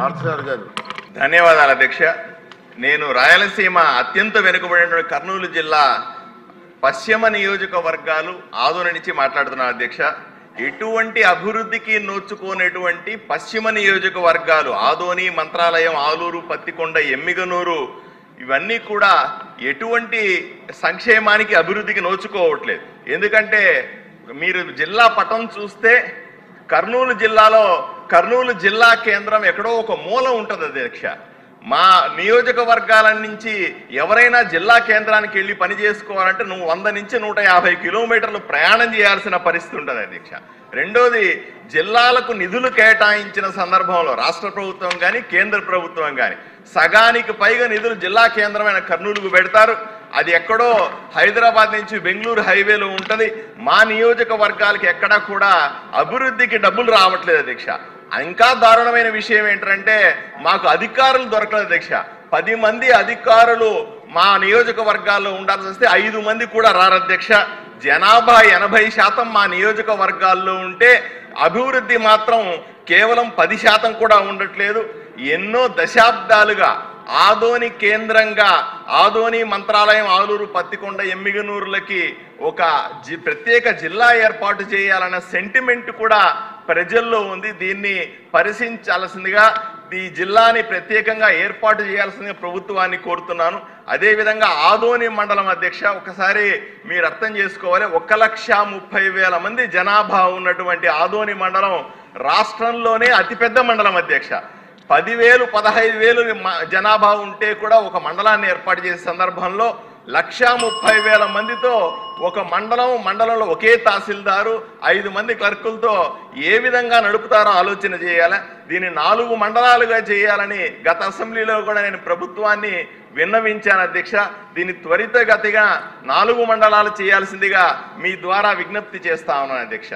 ఆర్సర్ గారు. ధన్యవాదాలు అధ్యక్ష. నేను రాయలసీమ అత్యంత వెనుకబడినటువంటి కర్నూలు జిల్లా పశ్చిమ నియోజకవర్గాలు ఆదోని నుంచి మాట్లాడుతున్నాను అధ్యక్ష. ఎటువంటి అభివృద్ధికి నోచుకోనటువంటి పశ్చిమ నియోజకవర్గాలు ఆదోని, మంత్రాలయం, ఆలూరు, పత్తికొండ, ఎమ్మిగనూరు ఇవన్నీ కూడా ఎటువంటి సంక్షేమానికి అభివృద్ధికి నోచుకోవట్లేదు. ఎందుకంటే మీరు జిల్లా పటం చూస్తే కర్నూలు జిల్లాలో కర్నూలు జిల్లా కేంద్రం ఎక్కడో ఒక మూల ఉంటుంది అధ్యక్ష. మా నియోజకవర్గాల నుంచి ఎవరైనా జిల్లా కేంద్రానికి వెళ్ళి పని చేసుకోవాలంటే 100 నుంచి 150 కిలోమీటర్లు ప్రయాణం చేయాల్సిన పరిస్థితి ఉంటుంది అధ్యక్ష. రెండోది, జిల్లాలకు నిధులు కేటాయించిన సందర్భంలో రాష్ట్ర ప్రభుత్వం కానీ కేంద్ర ప్రభుత్వం కానీ సగానికి పైగా నిధులు జిల్లా కేంద్రమైన కర్నూలుకు పెడతారు. అది ఎక్కడో హైదరాబాద్ నుంచి బెంగళూరు హైవేలో ఉంటుంది. మా నియోజకవర్గాలకి ఎక్కడా కూడా అభివృద్ధికి డబ్బులు రావట్లేదు అధ్యక్ష. ఇంకా దారుణమైన విషయం ఏంటంటే మాకు అధికారులు దొరకలేదు అధ్యక్ష. 10 మంది అధికారులు మా నియోజకవర్గాల్లో ఉండాల్సి వస్తే 5 మంది కూడా రారు అధ్యక్ష. జనాభా 80% మా నియోజకవర్గాల్లో ఉంటే అభివృద్ధి మాత్రం కేవలం 10% కూడా ఉండట్లేదు. ఎన్నో దశాబ్దాలుగా ఆదోని కేంద్రంగా ఆదోని, మంత్రాలయం, ఆలూరు, పత్తికొండ, ఎమ్మిగనూరులకి ఒక ప్రత్యేక జిల్లా ఏర్పాటు చేయాలన్న సెంటిమెంట్ కూడా ప్రజల్లో ఉంది. దీన్ని పరిశీలించాల్సిందిగా ఈ జిల్లాని ప్రత్యేకంగా ఏర్పాటు చేయాల్సిందిగా ప్రభుత్వాన్ని కోరుతున్నాను. అదేవిధంగా ఆదోని మండలం అధ్యక్ష, ఒకసారి మీరు అర్థం చేసుకోవాలి, 1,30,000 మంది జనాభా ఉన్నటువంటి ఆదోని మండలం రాష్ట్రంలోనే అతిపెద్ద మండలం అధ్యక్ష. 10,000, 15,000 జనాభా ఉంటే కూడా ఒక మండలాన్ని ఏర్పాటు చేసే సందర్భంలో 1,30,000 మందితో ఒక మండలంలో ఒకే తహసీల్దారు, 5 మంది క్లర్కులతో ఏ విధంగా నడుపుతారో ఆలోచన చేయాలి. దీన్ని 4 మండలాలుగా చేయాలని గత అసెంబ్లీలో కూడా నేను ప్రభుత్వాన్ని విన్నవించాను అధ్యక్ష. దీన్ని త్వరితగతిగా 4 మండలాలు చేయాల్సిందిగా మీ ద్వారా విజ్ఞప్తి చేస్తా ఉన్నాను అధ్యక్ష.